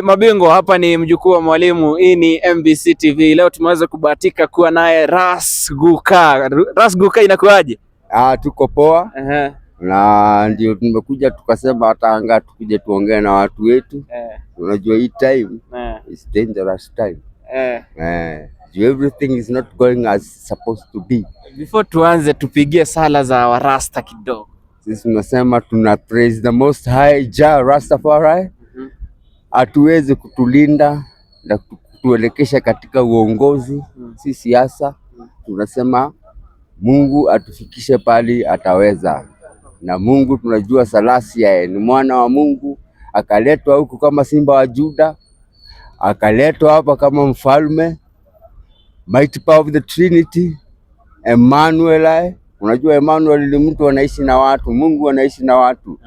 Mabingwa, hapa ni mjukuu wa mwalimu. Hii ni MBC TV. Leo tumeweza kubahatika kuwa naye Ras Gukar. Ras Gukar, inakuaje? Tuko poa. Na ndio tumekuja tukasema hata tukuje tuongee na watu wetu. Unajua hii time is dangerous time. Everything is not going as supposed to be. Before tuanze, tupigie sala za Warasta kidogo. Sisi tunasema tuna praise the most high Jah Rastafari. Atuweze kutulinda na kutuelekesha katika uongozi, si siasa. Tunasema Mungu atufikishe pali ataweza, na Mungu tunajua Salasia ni mwana wa Mungu, akaletwa huku kama simba wa Juda, akaletwa hapa kama mfalme, mighty power of the Trinity, Emmanuel. Unajua Emmanuel ni mtu anaishi na watu, Mungu anaishi na watu.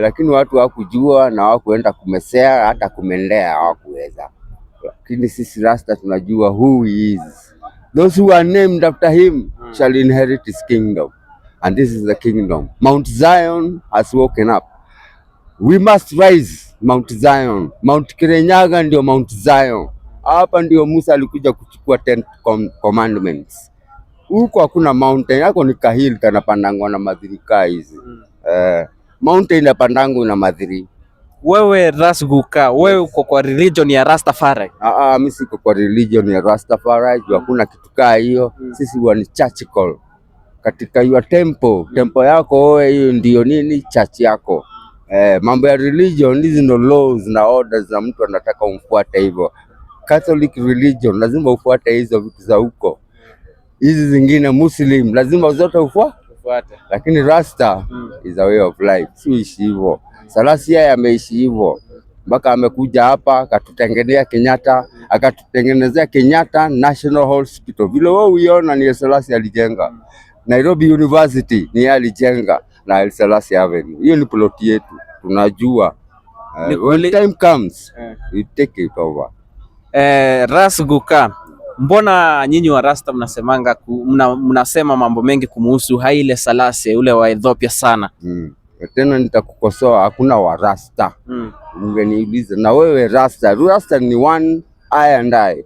Lakini watu hawakujua na hawakuenda kumesea, hata kumendea hawakuweza. Lakini sisi Rasta tunajua who he is. Those who are named after him shall inherit his kingdom, and this is the kingdom. Mount Zion has woken up. We must rise Mount Zion. Mount Kirinyaga ndio Mount Zion. Hapa ndio Musa alikuja kuchukua 10 commandments. Huko hakuna mountain, yako ni kahili kanapandangwa na madhirika hizi. Mountain inapandangu na madhiri. Wewe Ras Gukar, wewe uko kwa religion ya Rastafari? Mimi siko kwa religion ya Rastafari, hakuna kitu kaa hiyo. Sisi ni churchical. Katika your temple yako wewe, hiyo ndio nini church yako. Mambo ya religion hizi no laws na orders za mtu anataka umfuate hivyo. Catholic religion lazima ufuate hizo vitu za huko. Hizi zingine Muslim lazima zote ufuate. Lakini Rasta is a way of life. Si ishi hivyo. Salasia ameishi hivyo. Mpaka amekuja hapa akatutengenezea Kenyatta, akatutengenezea Kenyatta National Hospital. Vile wewe uiona ni Salasia alijenga. Nairobi University ni alijenga na Salasia Avenue. Hiyo ni plot yetu. Tunajua. When time comes, we take it over. Ras Gukar, mbona nyinyi wa Rasta mnasema mambo mengi kumuhusu Haile Selassie ule wa Ethiopia sana? Tena nitakukosoa, hakuna wa Rasta. Ungeniuliza na wewe Rasta. Rasta ni one I and I.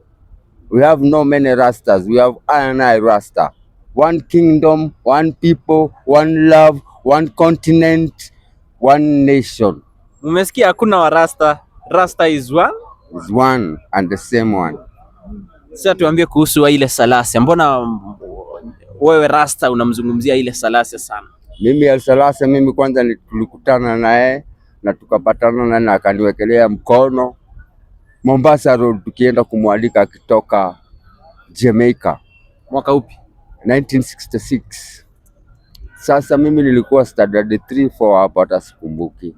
We have no many Rastas. We have I and I Rasta. One kingdom, one people, one love, one continent, one nation. Umesikia, hakuna wa Rasta. Rasta is one? Is one and the same one. Sasa tuambie kuhusu Haile Selassie. Mbona wewe Rasta unamzungumzia Haile Selassie sana? Mimi Selassie, mimi kwanza tulikutana naye na tukapatana naye na akaniwekelea mkono Mombasa Road tukienda kumwalika akitoka Jamaica. Mwaka upi? 1966. Sasa mimi nilikuwa standard 3-4 hapo, hata sikumbuki.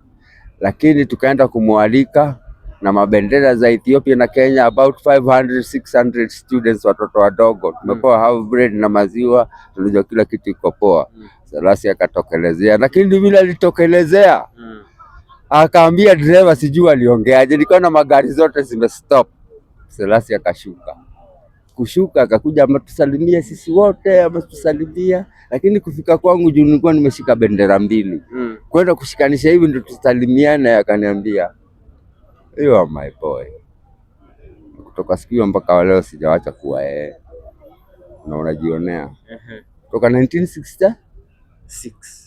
Lakini tukaenda kumwalika na mabendera za Ethiopia na Kenya, about 500-600 students, watoto wadogo. Tumepewa half bread na maziwa, tunajua kila kitu iko poa. Selassie akatokelezea, lakini vile alitokelezea akaambia driver, sijui aliongeaje, nilikuwa na magari zote zimestop. Selassie akashuka. Kushuka akakuja ametusalimia sisi wote, ametusalimia, lakini kufika kwangu juu nilikuwa nimeshika bendera mbili. Kwenda kushikanisha hivi ndio tusalimiane, akaniambia you are my boy. Kutoka siku hiyo mpaka leo sijawacha kuwa yeye. Na unajionea. Kutoka 1966.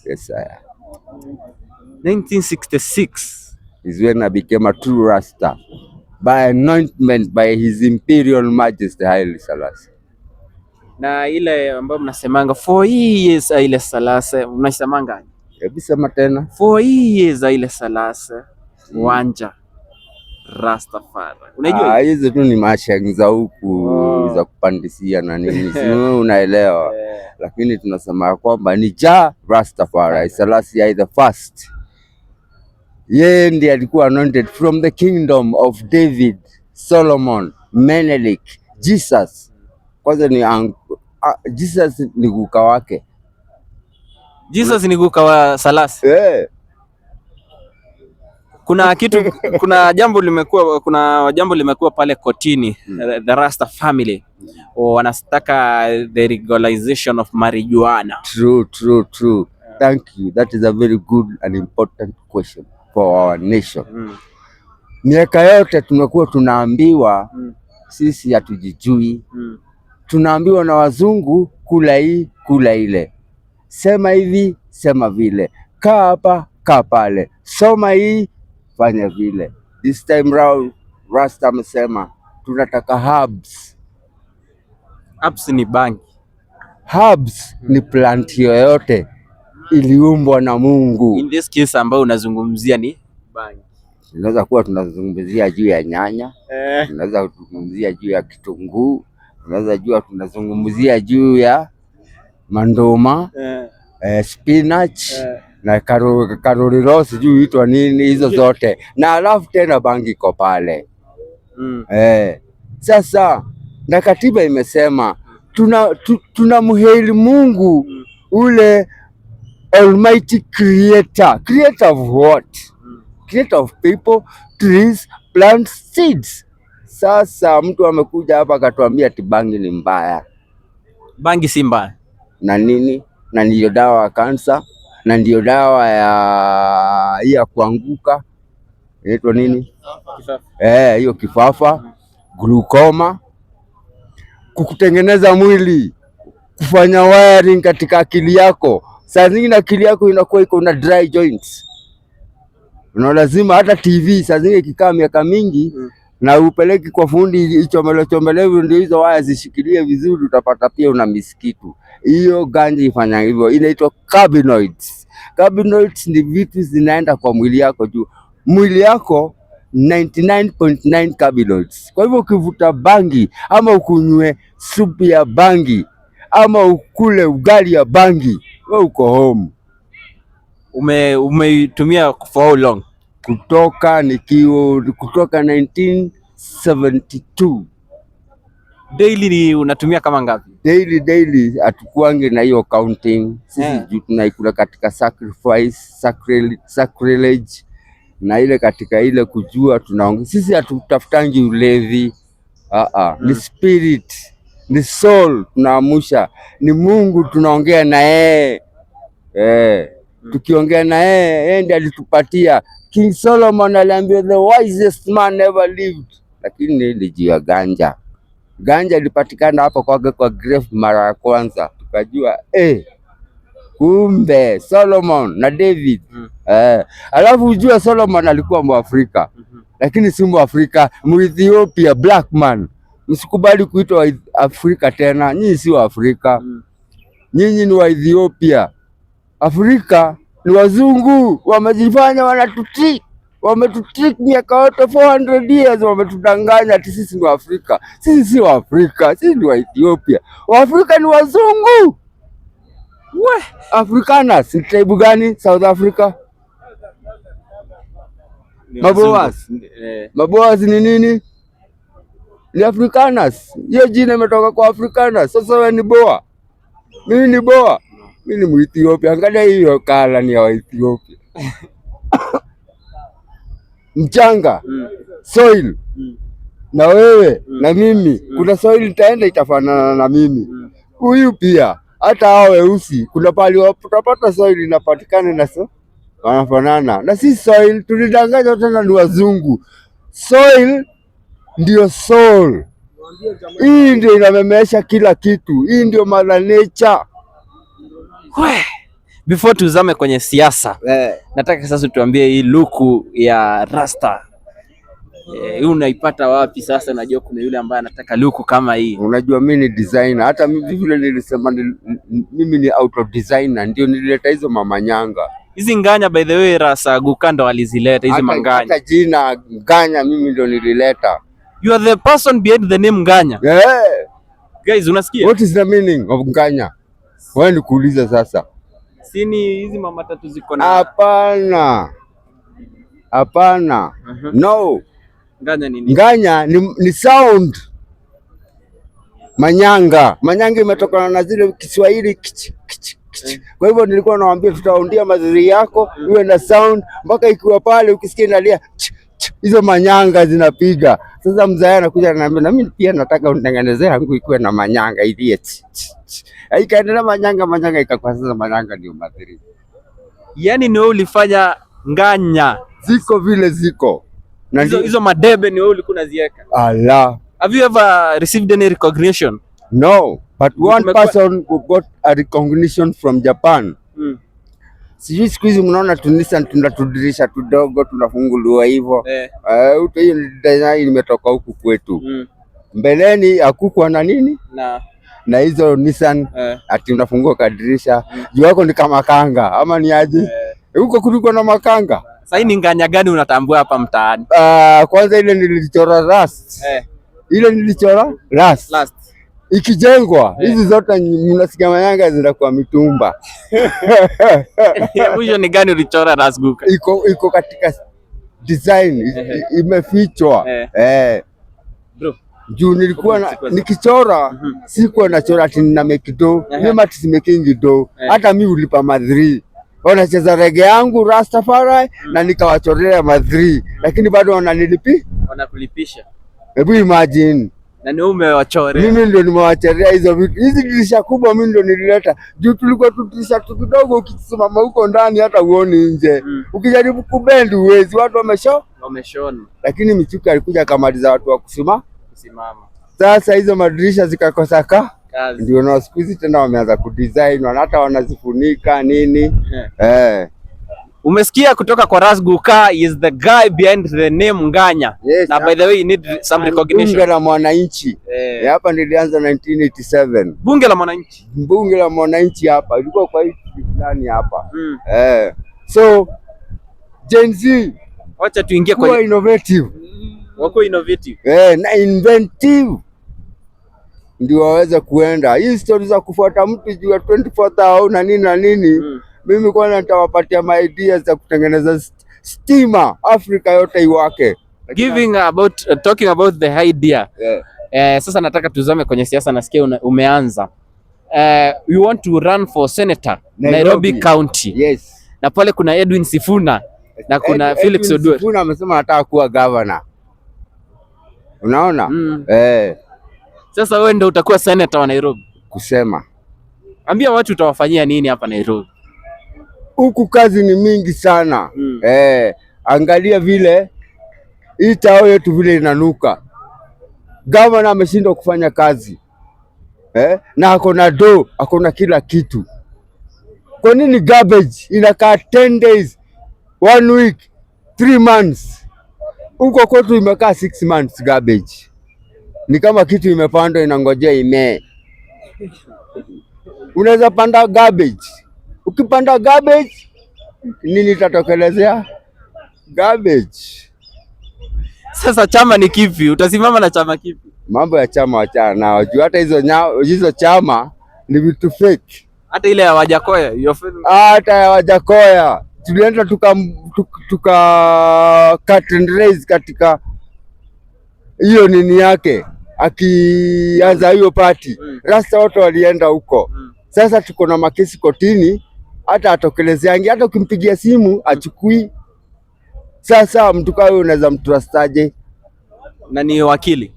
Yes, sir. 1966 is when I became a true Rasta by anointment by His Imperial Majesty Haile Selassie. Na ile ambayo mnasemanga 4 years Haile Selassie, mnasemanga? Hebu sema tena. 4 years Haile Selassie. Wanja Rastafari. Unajua hizo tu ni mashang za huku za kupandisia na nini. Unaelewa. Lakini tunasema kwamba ni Jah Rastafari, Selassie the first. Yeye ndiye alikuwa anointed from the kingdom of David, Solomon, Menelik, Jesus. Kwanza ni Jesus ni guka wake. Jesus ni guka wa Selassie. Kuna jambo limekuwa pale kotini. The Rasta family wanataka the legalization of marijuana. True. Thank you. That is a very good and important question for our nation. Miaka yote tumekuwa tunaambiwa sisi hatujijui. Tunaambiwa na wazungu, kula hii kula ile, sema hivi sema vile, kaa hapa kaa pale, soma hii fanya vile. This time round Rasta amesema tunataka herbs. Herbs ni bangi. Herbs ni plant yoyote iliumbwa na Mungu. In this case ambao unazungumzia ni bangi. Tunaweza kuwa tunazungumzia juu ya nyanya, tunaweza kuzungumzia juu ya kitunguu, tunazungumzia juu ya mandoma, spinach na karoriro sijui huitwa nini, hizo zote, na alafu tena bangi iko pale. Sasa na katiba imesema tunamheli Mungu ule Almighty Creator of what? Creator of people, trees, plants, seeds. Sasa mtu amekuja hapa akatuambia ati bangi ni mbaya. Bangi si mbaya na nini? Na ndiyo dawa ya kansa, na ndiyo dawa ya kuanguka, inaitwa nini? Kifafa. Hiyo kifafa, glukoma, kukutengeneza mwili, kufanya wiring katika akili yako. Saa zingine akili yako inakuwa iko na dry joints. Na lazima hata TV saa zingine ikikaa miaka mingi na upeleki kwa fundi ichomele ndio hizo waya zishikilie vizuri, utapata pia una miskitu. Hiyo ganja ifanya hivyo, inaitwa cannabinoids. Cannabinoids ni vitu zinaenda kwa mwili yako juu. Mwili yako 99.9 cannabinoids. Kwa hivyo ukivuta bangi ama ukunywe supu ya bangi ama ukule ugali ya bangi, wewe uko home. Umeitumia for how long? Kutoka 1972. Daily unatumia kama ngapi? Daily hatukuange na hiyo counting. Sisi tunaikula katika sacrilege na ile katika ile kujua tunaongea. Sisi hatutafutangi ulevi. Ni spirit, ni soul tunaamusha, ni Mungu tunaongea na yeye. Tukiongea na yeye ndiye alitupatia. King Solomon aliambiwa the wisest man ever lived, lakini nilijua ganja. Ganja ilipatikana hapo kwa grave mara ya kwanza, tukajua kumbe Solomon na David. Alafu ujua Solomon alikuwa Mwafrika, lakini si Mwafrika, Mwethiopia, black man. Msikubali kuitwa Afrika tena, nyinyi si wa Afrika. Nyinyi ni wa Ethiopia. Afrika ni wazungu, wamejifanya wametutrik miaka yote 400 years, wametudanganya ati sisi ni wa Afrika. Sisi si wa Afrika, sisi ni wa Ethiopia. Waafrika ni wazungu. Afrikaners ni tribe gani South Africa? Maboas ni nini? Ni Afrikaners. Hiyo jina imetoka kwa Afrikaners. Sasa wewe ni boa, mimi ni boa. Mimi ni Ethiopia. Angalia hiyo kala ni ya Ethiopia. Mchanga, soil, na wewe na mimi, kuna soil itaenda itafanana na mimi. Huyu pia hata hao weusi kuna pali utapata soil inapatikana na wanafanana. Na si soil tulidanganya tena ni wazungu. Soil ndio soul. Hii ndio inamemesha kila kitu. Hii ndio mother nature. Before tuzame kwenye siasa, nataka sasa tuambie hii luku ya Rasta. Hii unaipata wapi sasa? Najua kuna yule ambaye anataka luku kama hii. Unajua mimi ni designer, hata mimi vile nilisema mimi ni auto designer, ndio nilileta hizo mamanyanga. Hizi nganya by the way Rasta Gukando alizileta hizi manganya. Hata jina nganya mimi ndio nilileta. You are the person behind the name nganya. Guys, unasikia? What is the meaning of nganya? Wewe nikuuliza sasa. Sini hizi mama tatu ziko na hapana. No. Nganya ni nini? Nganya ni sound. Manyanga imetokana na zile Kiswahili Kwa hivyo nilikuwa nawaambia tutaundia mazuri yako iwe na sound mpaka ikiwa pale ukisikia inalia hizo manyanga zinapiga. Sasa mzee anakuja ananiambia na mimi pia nataka unitengenezee yangu ikuwe na manyanga ilie. Ikaendelea manyanga ikakuwa sasa manyanga ndio madhiri. Yaani ni wewe ulifanya nganya ziko vile ziko. Hizo madebe ni wewe ulikuwa unaziweka? Allah. Have you ever received any recognition? No, but one person who got a recognition from Japan. Sijui siku hizi mnaona Tunisia tunatudirisha tudogo tunafunguliwa hivyo. Hiyo design imetoka huku kwetu. Mbeleni hakukuwa na nini? Na hizo Nissan ati unafungua kadirisha. Juu yako ni kama kanga ama ni aje? Huko kulikuwa na makanga. Sasa ni nganya gani unatambua hapa mtaani? Kwanza ile nilichora Rust. Ile nilichora Rust. Ikijengwa hizi zote mnasikia mayanga zinakuwa mitumba. Mwisho ni gani ulichora Rust Guka? Iko katika design imefichwa. Bro, juu nilikuwa nikichora sikuwa nachora ati nina make do. Mimi ati si making do. Hata mimi ulipa madri. Wanacheza rege yangu Rastafari na nikawachorea madri, lakini bado wanakulipisha. Hebu imagine. Na ni umewachorea. Mimi ndio nimewachorea hizo vitu. Hizi dirisha kubwa mimi ndio nilileta. Juu tulikuwa tudirisha kidogo, ukisimama huko ndani hata uoni nje. Ukijaribu kubend uwezi, watu wameshona. Lakini Michuki alikuja akamaliza watu wa kusimama. Sasa hizo madirisha zikakosa kazi. Ndio na siku hizi tena wameanza kudesign, hata wanazifunika nini. Umesikia kutoka kwa Rust Guka, is the guy behind the name Nganya. Na by the way you need some recognition. Bunge la Mwananchi. Hapa nilianza 1987. Bunge la Mwananchi hapa ilikuwa kwa hii fulani hapa. So Gen Z wacha tuingie kwa innovative. Wako innovative. Na inventive. Ndio waweze kuenda. Hii story za kufuata mtu juu ya 24,000 na nini na nini. Mimi kwanza nitawapatia my ideas za kutengeneza stima Afrika yote iwake. Talking about the idea. Sasa nataka tuzame kwenye siasa, nasikia umeanza. You want to run for senator Nairobi County. Yes. Na pale kuna Edwin Sifuna na kuna Felix Oduor. Sifuna amesema anataka kuwa governor. Unaona? Sasa wewe ndio utakuwa senator wa Nairobi. Kusema. Ambia watu utawafanyia nini hapa Nairobi? Huku kazi ni mingi sana. Angalia vile hii tao yetu vile inanuka. Governor ameshindwa kufanya kazi. Na akona do, akona kila kitu. Kwa nini garbage inakaa 10 days, 1 week, 3 months? Huko kwetu imekaa 6 months garbage. Ni kama kitu imepandwa inangojea imee. Unaweza panda garbage. Ukipanda garbage nini itatokelezea? Garbage. Sasa chama ni kipi? Utasimama na chama kipi? Mambo ya chama wachana nao. Juu hata hizo chama ni vitu fake. Hata ile ya Wajakoya, hata ya Wajakoya tulienda tuka cut and raise katika hiyo nini yake akianza hiyo party. Rasta wote walienda huko. Sasa tuko na makesi kotini, hata atokelezeangi, hata ukimpigia simu achukui. Sasa mtu kama unaweza mtrustaje? Na ni wakili.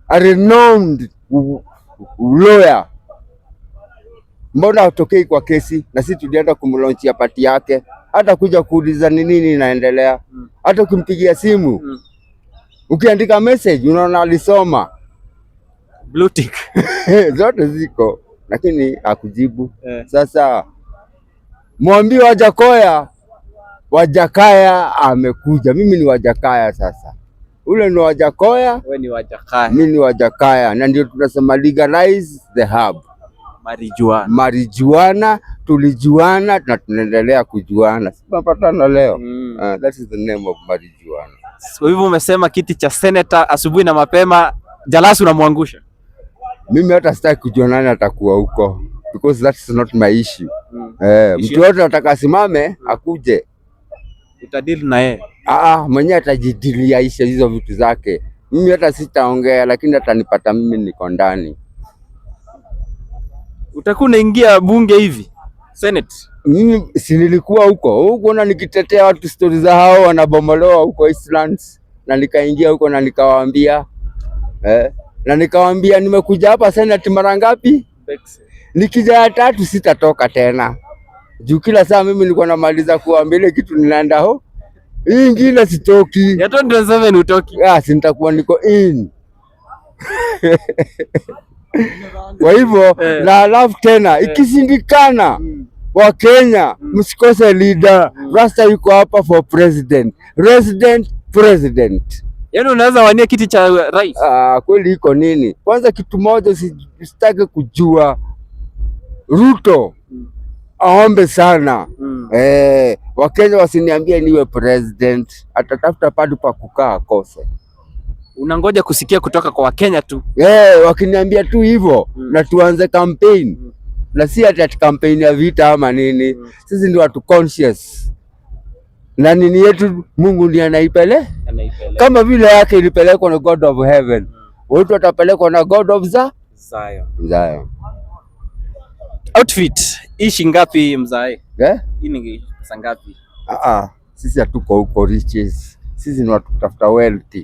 A renowned lawyer. Mbona atokei kwa kesi? Na sisi tulienda kumlaunchia party yake, hata kuja kuuliza ni nini inaendelea. Hata ukimpigia simu ukiandika message unaona alisoma. Blue tick. Zote ziko lakini hakujibu. Sasa mwambie Wajakaya amekuja. Mimi ni Wajakaya sasa. Ule ni Wajakoya, wewe ni Wajakaya. Mimi ni Wajakaya, na ndio tunasema legalize the herb. Marijuana, tulijuana na tunaendelea kujuana. Tunapatana leo. That is the name of marijuana. Kwa hivyo umesema kiti cha senator asubuhi na mapema Jalasi unamwangusha. Mimi hata sitaki kujua nani atakuwa huko because that's not my issue. Mtu yote ataka asimame akuje. Utadili na yeye. Mwenyewe atajidilia hizo vitu zake. Mimi hata sitaongea, lakini atanipata mimi niko ndani. Utakuwa unaingia bunge hivi? Senate? Mimi si nilikuwa huko na nikitetea watu stories za hao wanabomolewa huko Eastlands, na nikaingia huko na nikawaambia nimekuja hapa Senate mara ngapi? Nikija ya 3 sitatoka tena. Juu kila saa mimi nilikuwa namaliza kuambia ile kitu ninaenda Hii ingine sitoki. Ya 2027 utoki. Si nitakuwa niko in. Kwa hivyo na alafu tena ikisindikana wa Kenya msikose leader. Rasta yuko hapa for president. President. Yaani unaweza wania kiti cha rais? Kweli iko nini? Kwanza kitu moja sitaki kujua. Ruto aombe sana. Wakenya wasiniambie niwe president, atatafuta padu pa kukaa akose. Unangoja kusikia kutoka kwa Wakenya tu? Wakiniambia tu hivyo na tuanze campaign. Na si ati campaign ya vita ama nini. Sisi ndio watu conscious. Na nini yetu Mungu ndiye anaipeleka. Kama vile yake ilipelekwa na God of Heaven. Watu watapelekwa na God of Zion. Outfit ishi ngapi mzae? Hii ni pesa ngapi? Sisi hatuko huko riches. Sisi ni watu kutafuta wealth.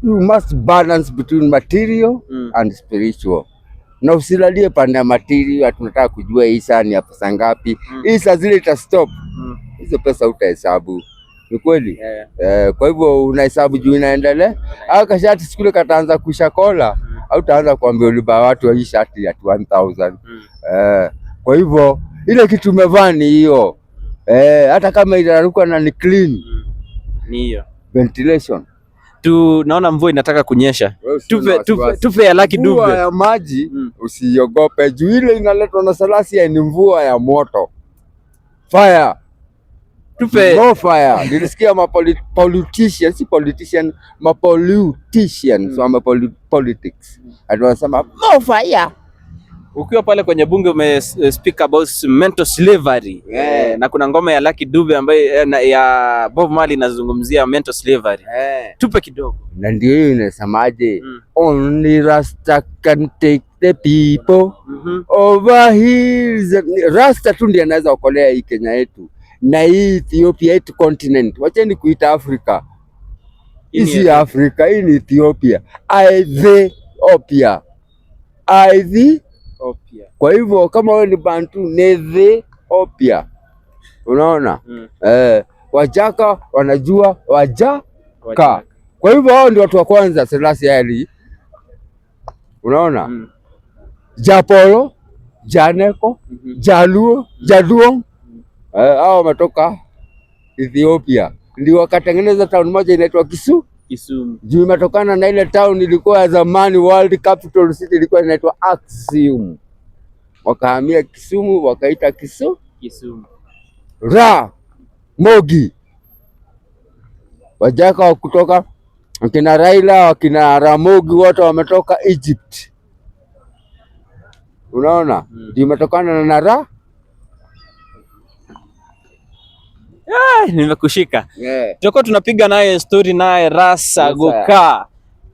You must balance between material and spiritual. Na usilalie pande ya material, tunataka kujua hii saa ni ya pesa ngapi. Hii saa zile ita stop. Hizo pesa utahesabu. Ni kweli? Kwa hivyo unahesabu juu inaendelea. Kashati sikule kataanza kushakola. Au utaanza kuambia uliba watu wa hii shati ya 1000. Kwa hivyo ile kitu umevaa ni hiyo. Hata kama inaruka na ni clean. Ni hiyo. Ventilation. Naona mvua inataka kunyesha. Tupe ya Lucky Dube. Mvua ya maji usiogope juu ile inaletwa na Salasia ni mvua ya moto. Fire. No fire. Nilisikia politicians politics. Wanasema no fire. Ukiwa pale kwenye bunge speak about mental slavery. Na kuna ngoma ya Lucky Dube ambayo ya Bob Marley inazungumzia mental slavery. Tupe kidogo. Na ndio hiyo inasemaje? Only Rasta can take the people over here. Rasta tu ndiye anaweza okolea hii Kenya yetu. Na hii Ethiopia yetu continent. Wacheni kuita Afrika. Hii Afrika, hii ni Ethiopia. Ethiopia. Kwa hivyo kama wewe ni Bantu ni Ethiopia. Unaona? Wajaka wanajua Wajaka. Kwa hivyo hao ndio watu wa kwanza Selassie Ali. Unaona? Japolo, Janeko, Jaluo, Jaduong. Hao wametoka Ethiopia. Ndio wakatengeneza town moja inaitwa Kisumu. Juu imetokana na ile town ilikuwa ya zamani world capital city ilikuwa inaitwa Axiom. Wakahamia Kisumu wakaita Kisumu. Mogi. Wajaka kutoka wakina Raila, wakina Ramogi wote wametoka Egypt. Unaona? Ndio imetokana na nimekushika. Tutakuwa tunapiga naye story naye Rasta Goka.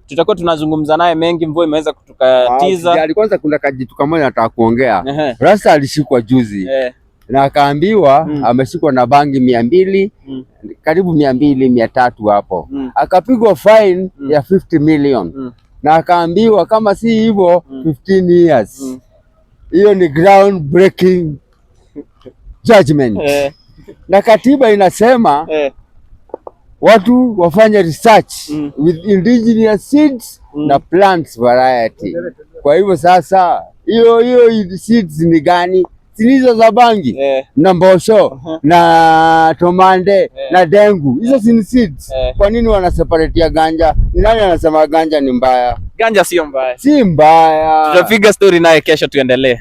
Tutakuwa tunazungumza naye mengi, mvua imeweza kutukatiza. Kwanza kuna kajitu kamoja nataka kuongea. Rasta alishikwa juzi. Na akaambiwa ameshikwa na bangi 200, karibu 200-300 hapo. Akapigwa fine ya 50 million. Na akaambiwa kama si hivyo 15 years. Hiyo ni ground breaking judgment. Na katiba inasema watu wafanye research with indigenous seeds na plants variety. Kwa hivyo sasa hiyo seeds ni gani? Sinizo za bangi na mbosho na tomande na dengu. Hizo si seeds. Kwa nini wanaseparatea ganja? Ni nani anasema ganja ni mbaya? Ganja sio mbaya. Si mbaya. Tutapiga story naye kesho tuendelee.